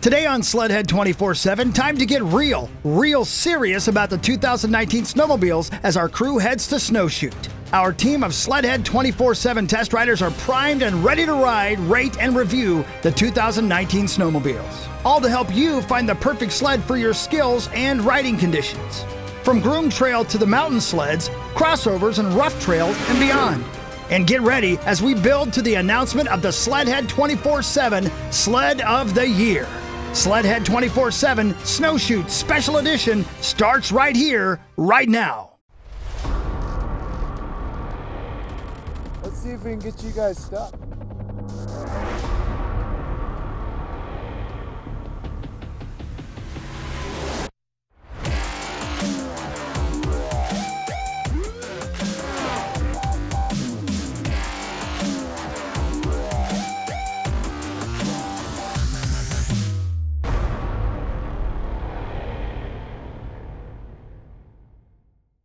Today on Sledhead 24/7, time to get real serious about the 2019 snowmobiles as our crew heads to Snowshoot. Our team of Sledhead 24/7 test riders are primed and ready to ride, rate, and review the 2019 snowmobiles. All to help you find the perfect sled for your skills and riding conditions. From groomed trail to the mountain sleds, crossovers and rough trails and beyond. And get ready as we build to the announcement of the Sledhead 24/7 Sled of the Year. Sledhead 24/7 Snowshoot Special Edition starts right here, right now. Let's see if we can get you guys stuck.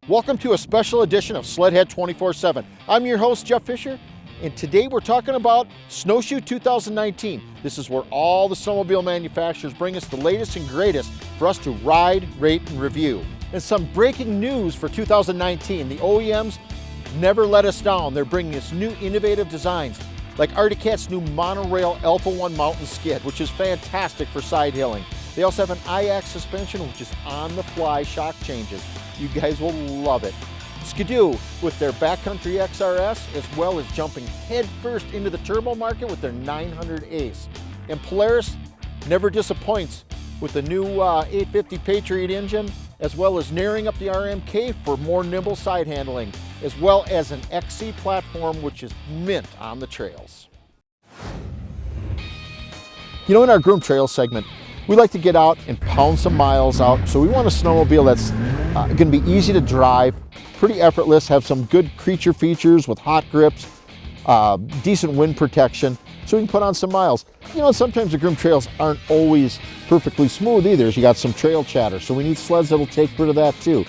Welcome to a special edition of Sledhead 24/7. I'm your host, Jeff Fisher, and today we're talking about Snowshoot 2019. This is where all the snowmobile manufacturers bring us the latest and greatest for us to ride, rate, and review. And some breaking news for 2019. The OEMs never let us down. They're bringing us new innovative designs, like Arctic Cat's new monorail Alpha 1 mountain skid, which is fantastic for side hilling. They also have an I-Ax suspension, which is on-the-fly shock changes. You guys will love it. Skidoo with their Backcountry XRS, as well as jumping headfirst into the turbo market with their 900 Ace. And Polaris never disappoints with the new 850 Patriot engine, as well as narrowing up the RMK for more nimble side handling, as well as an XC platform, which is mint on the trails. You know, in our Groom Trail segment, we like to get out and pound some miles out, so we want a snowmobile that's going to be easy to drive, pretty effortless, have some good creature features with hot grips, decent wind protection, so we can put on some miles. You know, sometimes the Groom Trails aren't always perfectly smooth either. You got some trail chatter, so we need sleds that'll take rid of that too.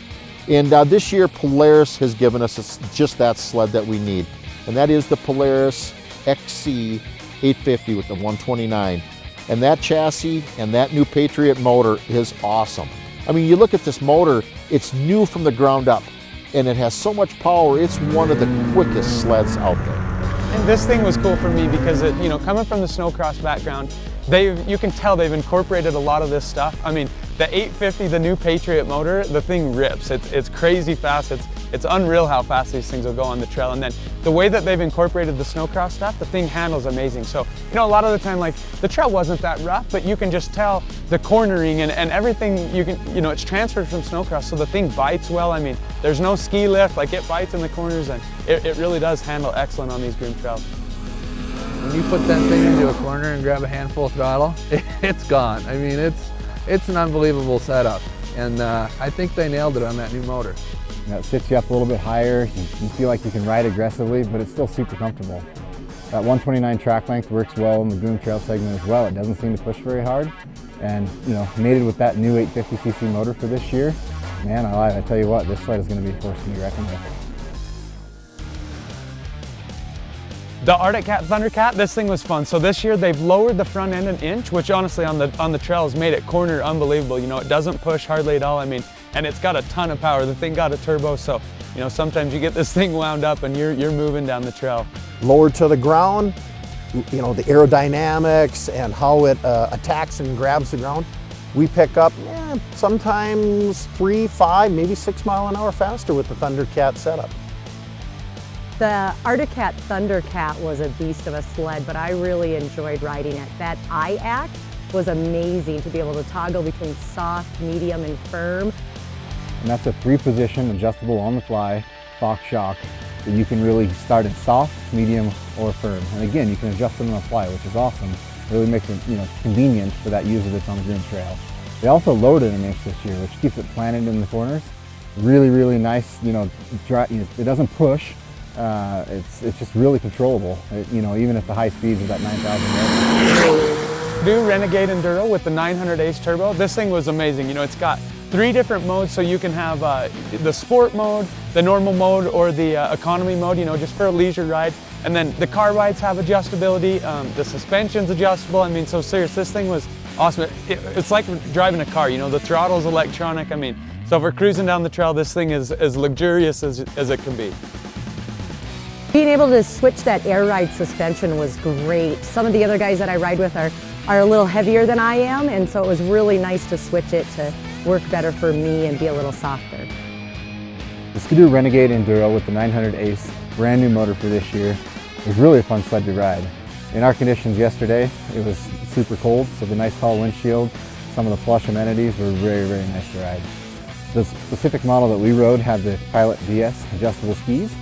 And this year, Polaris has given us just that sled that we need, and that is the Polaris XC 850 with the 129. And that chassis and that new Patriot motor is awesome. I mean, you look at this motor, it's new from the ground up, and it has so much power. It's one of the quickest sleds out there. And this thing was cool for me because it, you know, coming from the snowcross background, you can tell they've incorporated a lot of this stuff. I mean, the 850, the new Patriot motor, the thing rips. It's crazy fast. It's unreal how fast these things will go on the trail. And then the way that they've incorporated the snowcross stuff, the thing handles amazing. So, you know, a lot of the time, like, the trail wasn't that rough, but you can just tell the cornering and everything, you know, it's transferred from snowcross, so the thing bites well. I mean, there's no ski lift, like it bites in the corners, and it really does handle excellent on these green trails. When you put that thing into a corner and grab a handful of throttle, it's gone. I mean, it's an unbelievable setup, and I think they nailed it on that new motor. You know, it sits you up a little bit higher. You feel like you can ride aggressively, but it's still super comfortable. That 129 track length works well in the Groom Trail segment as well. It doesn't seem to push very hard, and you know, mated with that new 850cc motor for this year, man, I tell you what, this sled is going to be a force to be reckoned with. The Arctic Cat Thundercat, this thing was fun. So this year they've lowered the front end an inch, which honestly on the trails made it corner unbelievable. You know, it doesn't push hardly at all. I mean, and it's got a ton of power. The thing got a turbo, so you know, sometimes you get this thing wound up and you're moving down the trail. Lowered to the ground, you know, the aerodynamics and how it attacks and grabs the ground. We pick up sometimes 3, 5, maybe 6 miles an hour faster with the Thundercat setup. The Arctic Cat Thundercat was a beast of a sled, but I really enjoyed riding it. That I-Ax was amazing to be able to toggle between soft, medium, and firm. And that's a 3-position adjustable on the fly Fox shock that you can really start at soft, medium, or firm. And again, you can adjust them on the fly, which is awesome. It really makes it, you know, convenient for that user that's on the Groom Trail. They also lowered it an inch this year, which keeps it planted in the corners. Really, really nice. You know, it doesn't push. It's just really controllable, you know, even at the high speeds of that 9,000 New Renegade Enduro with the 900 Ace Turbo. This thing was amazing. You know, it's got 3 different modes, so you can have the sport mode, the normal mode, or the economy mode, you know, just for a leisure ride. And then the car rides have adjustability, the suspension's adjustable. I mean, so serious, this thing was awesome. It's like driving a car, you know, the throttle's electronic. I mean, so if we're cruising down the trail, this thing is as luxurious as it can be. Being able to switch that air ride suspension was great. Some of the other guys that I ride with are a little heavier than I am, and so it was really nice to switch it to work better for me and be a little softer. The Ski-Doo Renegade Enduro with the 900 Ace, brand new motor for this year, was really a fun sled to ride. In our conditions yesterday, it was super cold, so the nice tall windshield, some of the plush amenities were very, very nice to ride. The specific model that we rode had the Pilot DS adjustable skis,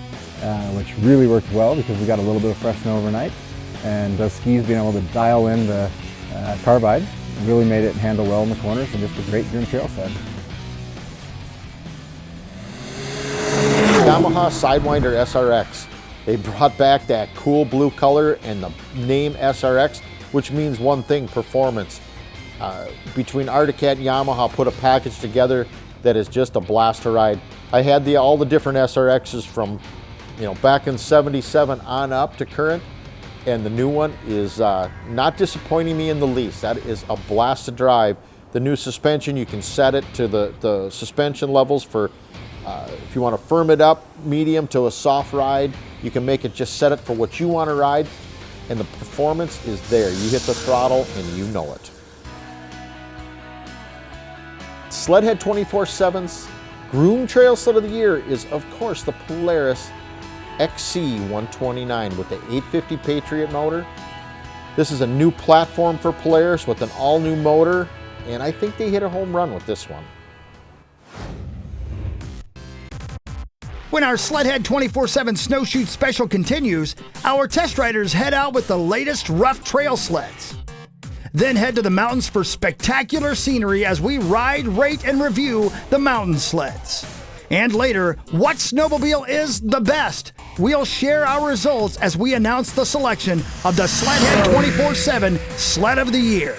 which really worked well because we got a little bit of fresh snow overnight. And those skis, being able to dial in the carbide, really made it handle well in the corners and just a great green trail sled. Yamaha Sidewinder SRX. They brought back that cool blue color and the name SRX, which means one thing, performance. Between Arctic Cat and Yamaha put a package together that is just a blast to ride. I had all the different SRXs from, you know, back in '77 on up to current, and the new one is not disappointing me in the least. That is a blast to drive. The new suspension, you can set it to the suspension levels for if you want to firm it up medium to a soft ride. You can make it just set it for what you want to ride, and the performance is there. You hit the throttle and you know it. Sledhead 24/7's Groom Trail Sled of the Year is, of course, the Polaris XC129 with the 850 Patriot motor. This is a new platform for Polaris with an all-new motor, and I think they hit a home run with this one. When our Sledhead 24/7 Snowshoot special continues, our test riders head out with the latest rough trail sleds. Then head to the mountains for spectacular scenery as we ride, rate, and review the mountain sleds. And later, what snowmobile is the best? We'll share our results as we announce the selection of the Sledhead 24/7 Sled of the Year.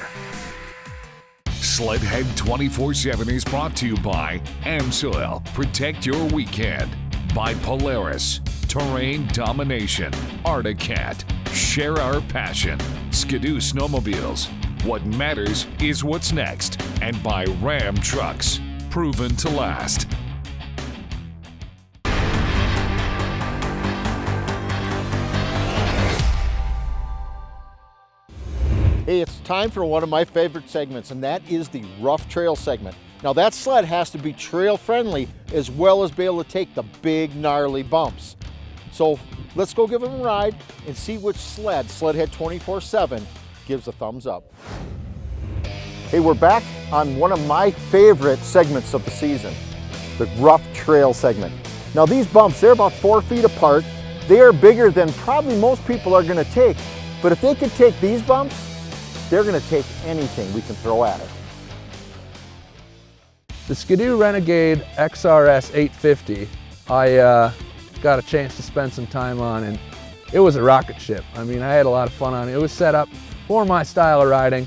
Sledhead 24/7 is brought to you by AMSOIL, protect your weekend. By Polaris, Terrain Domination, Arctic Cat, share our passion. Ski-Doo Snowmobiles, what matters is what's next. And by Ram Trucks, proven to last. Hey, it's time for one of my favorite segments, and that is the rough trail segment. Now that sled has to be trail friendly as well as be able to take the big gnarly bumps. So let's go give them a ride and see which sled Sledhead 24/7 gives a thumbs up. Hey, we're back on one of my favorite segments of the season, the rough trail segment. Now these bumps, they're about 4 feet apart. They are bigger than probably most people are gonna take, but if they could take these bumps, they're gonna take anything we can throw at it. The Ski-Doo Renegade XRS 850, I got a chance to spend some time on, and it was a rocket ship. I mean, I had a lot of fun on it. It was set up for my style of riding.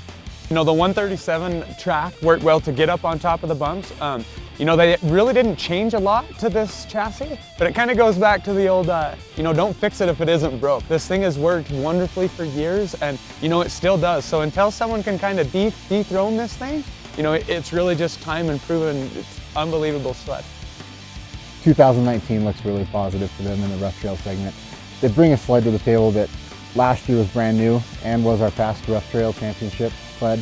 You know, the 137 track worked well to get up on top of the bumps. You know, they really didn't change a lot to this chassis, but it kind of goes back to the old, you know, don't fix it if it isn't broke. This thing has worked wonderfully for years, and, you know, it still does. So until someone can kind of dethrone this thing, you know, it's really just time and proven. It's unbelievable sled. 2019 looks really positive for them in the rough trail segment. They bring a sled to the table that last year was brand new and was our past rough trail championship sled.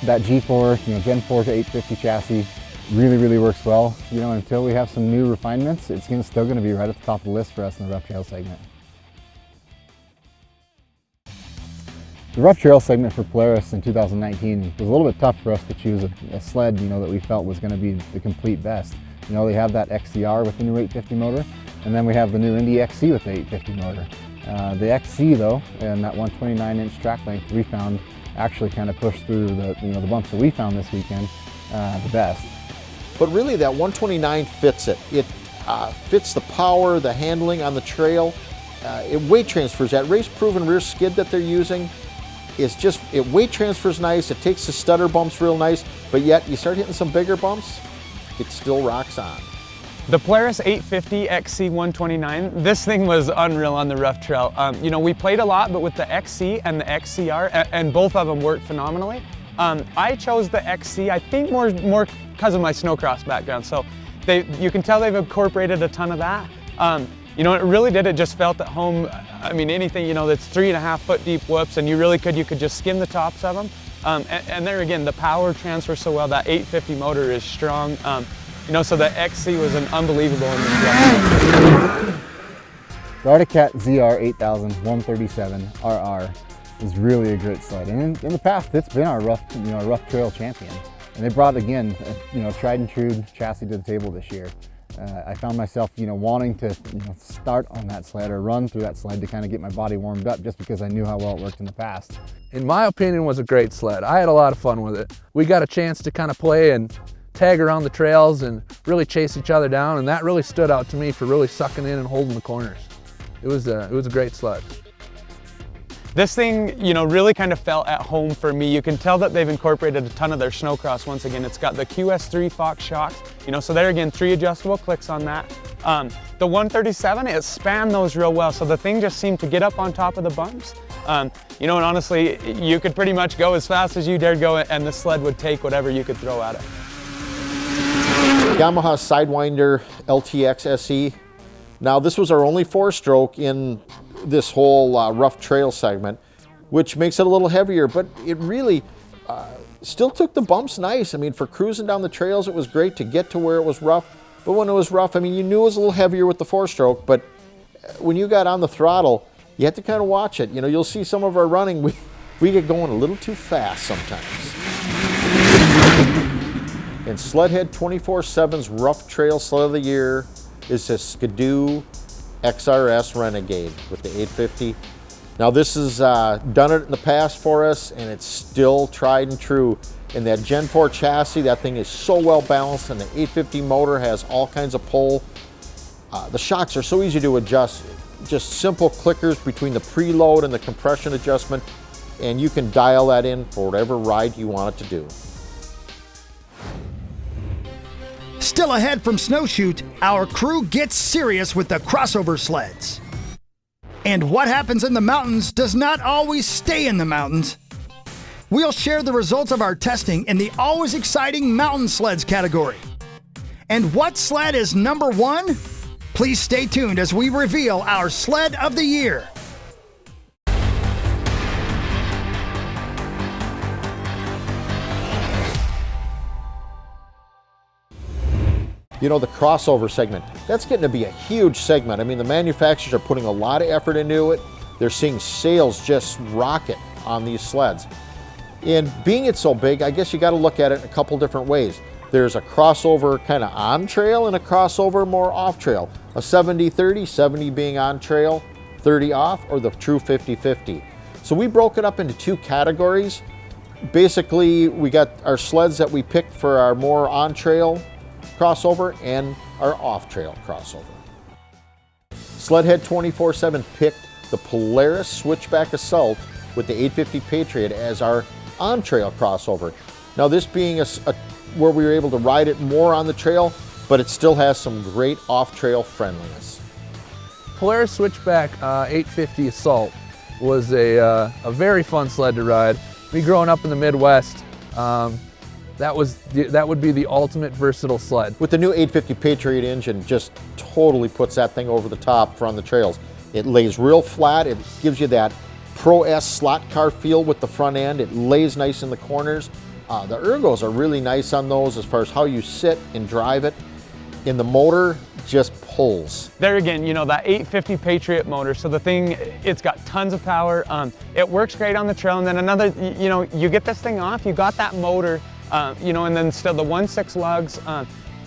That G4, you know, Gen 4 to 850 chassis really, really works well. You know, until we have some new refinements, it's still going to be right at the top of the list for us in the rough trail segment. The rough trail segment for Polaris in 2019 was a little bit tough for us to choose a sled, you know, that we felt was going to be the complete best. You know, they have that XCR with the new 850 motor, and then we have the new Indy XC with the 850 motor. The XC though, and that 129-inch track length we found actually kind of pushed through the, you know, the bumps that we found this weekend the best. But really that 129 fits it. It fits the power, the handling on the trail. It weight transfers. That race-proven rear skid that they're using is just, it weight transfers nice. It takes the stutter bumps real nice, but yet you start hitting some bigger bumps, it still rocks on. The Polaris 850 XC129, this thing was unreal on the rough trail. You know, we played a lot, but with the XC and the XCR, and both of them worked phenomenally. I chose the XC, I think more because of my snowcross background. So you can tell they've incorporated a ton of that. You know, it really did, it just felt at home. I mean, anything, you know, that's 3.5 foot deep whoops, and you could just skim the tops of them. And there again, the power transfers so well. That 850 motor is strong. You know, so the XC was an unbelievable in the The Arctic Cat ZR 8000 137 RR is really a great sled, and in the past it's been our rough trail champion. And they brought again, tried and true chassis to the table this year. I found myself, wanting to, start on that sled or run through that sled to kind of get my body warmed up, just because I knew how well it worked in the past. In my opinion, it was a great sled. I had a lot of fun with it. We got a chance to kind of play and tag around the trails and really chase each other down, and that really stood out to me for really sucking in and holding the corners. It was a great sled. This thing, really kind of felt at home for me. You can tell that they've incorporated a ton of their snowcross. Once again, it's got the QS3 Fox shocks, so there again, 3 adjustable clicks on that. The 137, it spanned those real well, so the thing just seemed to get up on top of the bumps. And honestly, you could pretty much go as fast as you dared go, and the sled would take whatever you could throw at it. Yamaha Sidewinder LTX SE. Now, this was our only 4-stroke in this whole rough trail segment, which makes it a little heavier, but it really still took the bumps nice. I mean, for cruising down the trails, it was great to get to where it was rough. But when it was rough, I mean, you knew it was a little heavier with the 4-stroke, but when you got on the throttle, you had to kind of watch it. You'll see some of our running, we get going a little too fast sometimes. And Sledhead 24/7's Rough Trail Sled of the Year is a Skidoo XRS Renegade with the 850. Now, this has done it in the past for us, and it's still tried and true. In that Gen 4 chassis, that thing is so well balanced, and the 850 motor has all kinds of pull. The shocks are so easy to adjust. Just simple clickers between the preload and the compression adjustment, and you can dial that in for whatever ride you want it to do. Still ahead from Snowshoot, our crew gets serious with the crossover sleds. And what happens in the mountains does not always stay in the mountains. We'll share the results of our testing in the always exciting mountain sleds category. And what sled is number 1? Please stay tuned as we reveal our Sled of the Year. The crossover segment, that's getting to be a huge segment. I mean, the manufacturers are putting a lot of effort into it. They're seeing sales just rocket on these sleds. And being it's so big, I guess you got to look at it in a couple different ways. There's a crossover kind of on trail and a crossover more off trail. A 70-30, 70 being on trail, 30 off, or the true 50-50. So we broke it up into 2 categories. Basically, we got our sleds that we picked for our more on trail crossover and our off-trail crossover. Sledhead 24/7 picked the Polaris Switchback Assault with the 850 Patriot as our on-trail crossover. Now, this being where we were able to ride it more on the trail, but it still has some great off-trail friendliness. Polaris Switchback 850 Assault was a very fun sled to ride. Me growing up in the Midwest, that would be the ultimate versatile sled. With the new 850 Patriot engine, just totally puts that thing over the top for on the trails. It lays real flat. It gives you that Pro S slot car feel with the front end. It lays nice in the corners. The ergos are really nice on those as far as how you sit and drive it. And the motor just pulls. There again, that 850 Patriot motor, so the thing, it's got tons of power. It works great on the trail, and then another, you get this thing off, you got that motor, and then still the 1.6 lugs.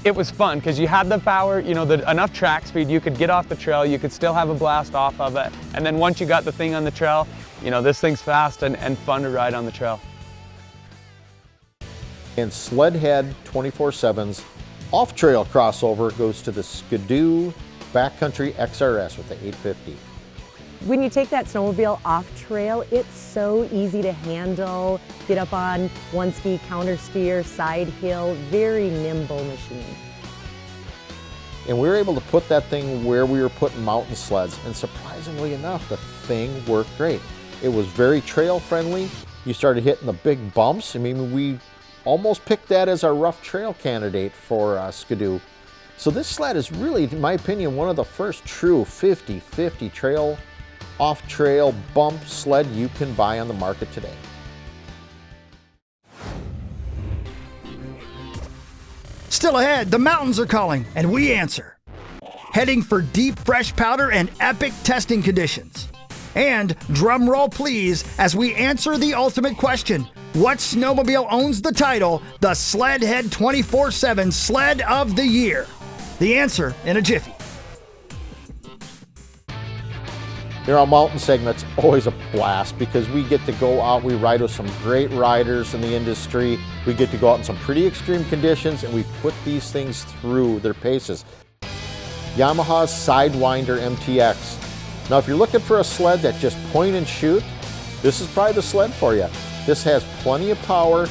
It was fun because you had the power, enough track speed, you could get off the trail, you could still have a blast off of it. And then once you got the thing on the trail, this thing's fast and fun to ride on the trail. And Sledhead 24/7's off-trail crossover goes to the Skidoo Backcountry XRS with the 850. When you take that snowmobile off trail, it's so easy to handle, get up on one ski, counter steer, side hill, very nimble machine. And we were able to put that thing where we were putting mountain sleds, and surprisingly enough, the thing worked great. It was very trail friendly, you started hitting the big bumps. I mean, we almost picked that as our rough trail candidate for Skidoo. So this sled is really, in my opinion, one of the first true 50-50 trail, off-trail bump sled you can buy on the market today. Still ahead, the mountains are calling, and we answer. Heading for deep, fresh powder and epic testing conditions. And drum roll please as we answer the ultimate question. What snowmobile owns the title, the Sledhead 24/7 Sled of the Year? The answer in a jiffy. Our mountain segment's always a blast because we get to go out, we ride with some great riders in the industry. We get to go out in some pretty extreme conditions and we put these things through their paces. Yamaha's Sidewinder MTX. Now if you're looking for a sled that just point and shoot, this is probably the sled for you. This has plenty of power.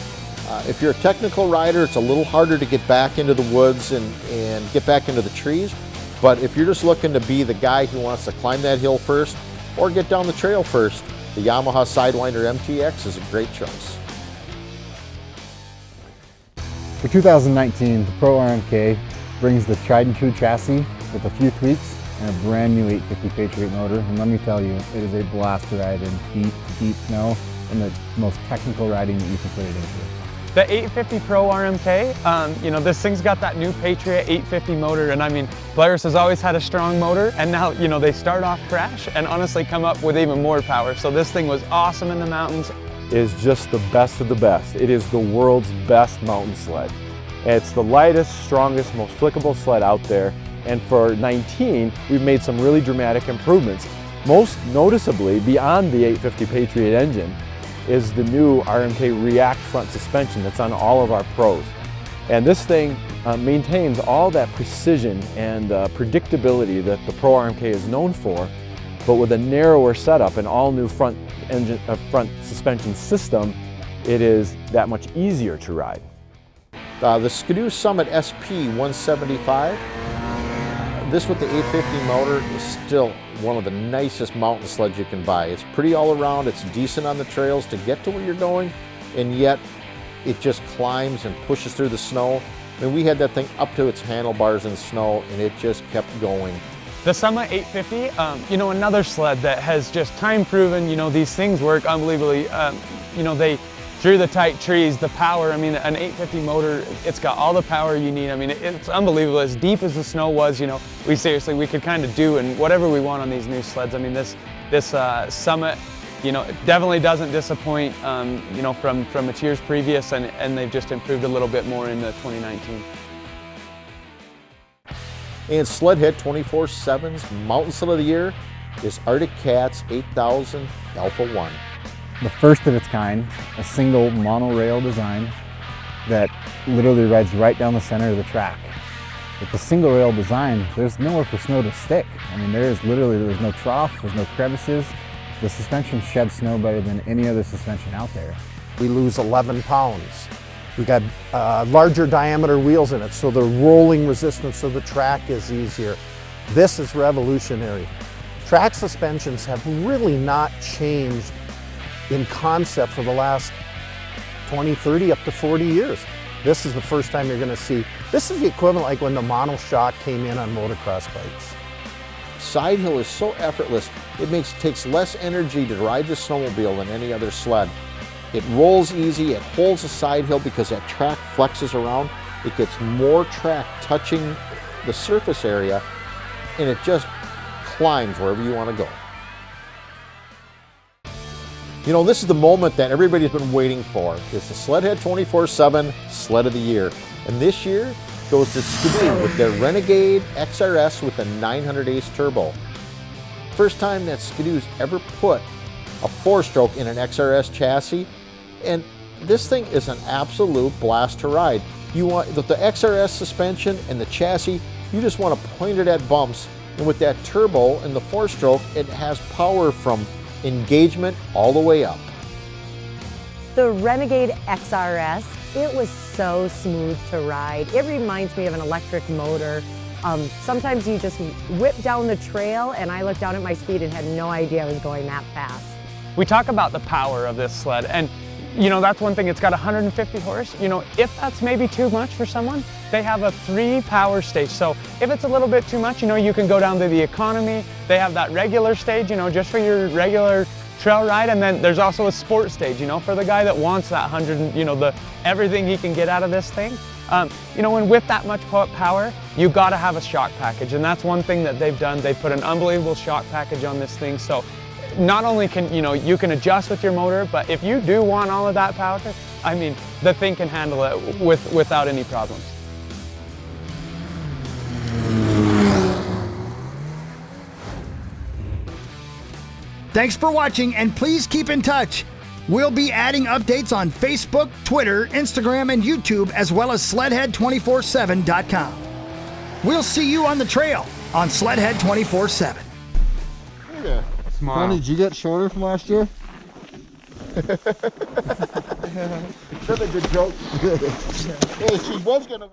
If you're a technical rider, it's a little harder to get back into the woods and get back into the trees. But if you're just looking to be the guy who wants to climb that hill first or get down the trail first, the Yamaha Sidewinder MTX is a great choice. For 2019, the Pro RMK brings the tried and true chassis with a few tweaks and a brand new 850 Patriot motor. And let me tell you, it is a blast to ride in deep, deep snow and the most technical riding that you can put it into. The 850 Pro RMK, you know, this thing's got that new Patriot 850 motor, and I mean, Polaris has always had a strong motor, and now, you know, they start off fresh and honestly come up with even more power. So this thing was awesome in the mountains. Is just the best of the best. It is the world's best mountain sled. It's the lightest, strongest, most flickable sled out there. And for 19, we've made some really dramatic improvements. Most noticeably, beyond the 850 Patriot engine, is the new RMK React front suspension that's on all of our Pros. And this thing maintains all that precision and predictability that the Pro RMK is known for, but with a narrower setup and all new front suspension system, it is that much easier to ride. The Skidoo Summit SP 175, this with the 850 motor is still one of the nicest mountain sleds you can buy. It's pretty all around, it's decent on the trails to get to where you're going, and yet it just climbs and pushes through the snow. I mean, we had that thing up to its handlebars in the snow and it just kept going. The Summit 850, you know, another sled that has just time proven, you know, these things work unbelievably. You know, through the tight trees, the power, I mean, an 850 motor, it's got all the power you need. I mean, it's unbelievable. As deep as the snow was, you know, we could kind of do and whatever we want on these new sleds. I mean, this Summit, you know, it definitely doesn't disappoint, you know, from its years previous, and they've just improved a little bit more in the 2019. And Sledhead 24/7's Mountain Sled of the Year is Arctic Cat's 8000 Alpha 1. The first of its kind, a single monorail design that literally rides right down the center of the track. With the single rail design, there's nowhere for snow to stick. I mean, there's no trough, there's no crevices. The suspension sheds snow better than any other suspension out there. We lose 11 pounds. We got larger diameter wheels in it, so the rolling resistance of the track is easier. This is revolutionary. Track suspensions have really not changed in concept for the last 20, 30, up to 40 years. This is the first time you're gonna see, this is the equivalent like when the monoshock came in on motocross bikes. Side hill is so effortless, it takes less energy to ride the snowmobile than any other sled. It rolls easy, it holds the side hill because that track flexes around. It gets more track touching the surface area, and it just climbs wherever you want to go. You know, this is the moment that everybody's been waiting for. It's the Sledhead 24/7 Sled of the Year. And this year goes to Skidoo with their Renegade XRS with the 900 Ace Turbo. First time that Skidoo's ever put a 4-stroke in an XRS chassis, and this thing is an absolute blast to ride. You want the XRS suspension and the chassis, you just want to point it at bumps, and with that turbo and the 4-stroke, it has power from engagement all the way up. The Renegade XRS, it was so smooth to ride. It reminds me of an electric motor. Sometimes you just whip down the trail and I looked down at my speed and had no idea I was going that fast. we talk about the power of this sled, and you know, that's one thing. It's got 150 horse. You know, if that's maybe too much for someone, they have a 3 power stage. So if it's a little bit too much, you know, you can go down to the economy. They have that regular stage, you know, just for your regular trail ride, and then there's also a sport stage, you know, for the guy that wants that 100, you know, the everything he can get out of this thing. You know, and with that much power, you got to have a shock package, and that's one thing that they've done. They put an unbelievable shock package on this thing. So not only can, you know, you can adjust with your motor, but if you do want all of that power, I mean, the thing can handle it without any problems. Thanks for watching, and please keep in touch. We'll be adding updates on Facebook, Twitter, Instagram, and YouTube, as well as Sledhead247.com. We'll see you on the trail on Sledhead 24/7. Yeah. Honey, did you get shorter from last year? That's a good joke. Hey, she was gonna.